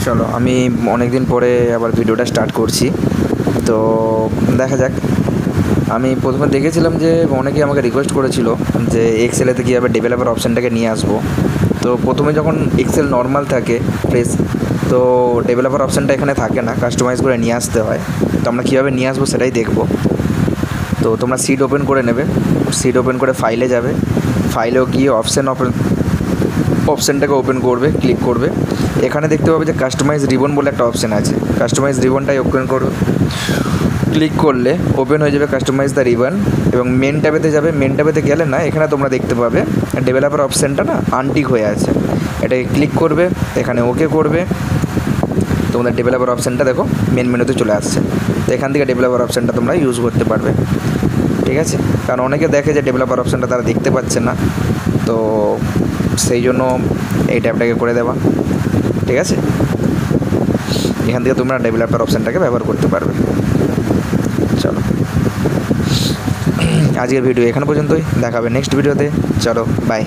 চলো আমি অনেক দিন পরে আবার ভিডিওটা স্টার্ট করছি। তো দেখা যাক। আমি প্রথমে দেখেছিলাম যে অনেকেই আমাকে রিকোয়েস্ট করেছিল যে এক্সেলেতে কীভাবে ডেভেলপার অপশানটাকে নিয়ে আসবো। তো প্রথমে যখন এক্সেল নর্মাল থাকে ফ্রেশ, তো ডেভেলপার অপশানটা এখানে থাকে না, কাস্টমাইজ করে নিয়ে আসতে হয়। তো আমরা কীভাবে নিয়ে আসবো সেটাই দেখবো। তো তোমরা সিট ওপেন করে নেবে, সিট ওপেন করে ফাইলে যাবে, ফাইলেও গিয়ে অপশানটাকে ওপেন করবে, ক্লিক করবে। এখানে দেখতে পাবে যে কাস্টমাইজ রিবন বলে একটা অপশান আছে, কাস্টমাইজ রিবনটাই ওপেন করবে। ক্লিক করলে ওপেন হয়ে যাবে কাস্টমাইজ দ্য রিবন এবং মেন ট্যাবেতে যাবে। মেন ট্যাবেতে গেলে না, এখানে তোমরা দেখতে পাবে ডেভেলপার অপশানটা না আনটিক হয়ে আছে, এটাকে ক্লিক করবে, এখানে ওকে করবে। তোমাদের ডেভেলপার অপশানটা দেখো মেন মেনুতে চলে আসছে। তো এখান থেকে ডেভেলপার অপশানটা তোমরা ইউজ করতে পারবে, ঠিক আছে। কারণ অনেকে দেখে যে ডেভেলপার অপশানটা তারা দেখতে পাচ্ছে না, তো সেই জন্য এই ট্যাবটাকে করে দেওয়া, ঠিক আছে। এখান থেকে তোমরা ডেভেলপার অপশানটাকে ব্যবহার করতে পারবে। চলো আজকের ভিডিও এখানে পর্যন্তই, দেখাবে নেক্সট ভিডিওতে। চলো বাই।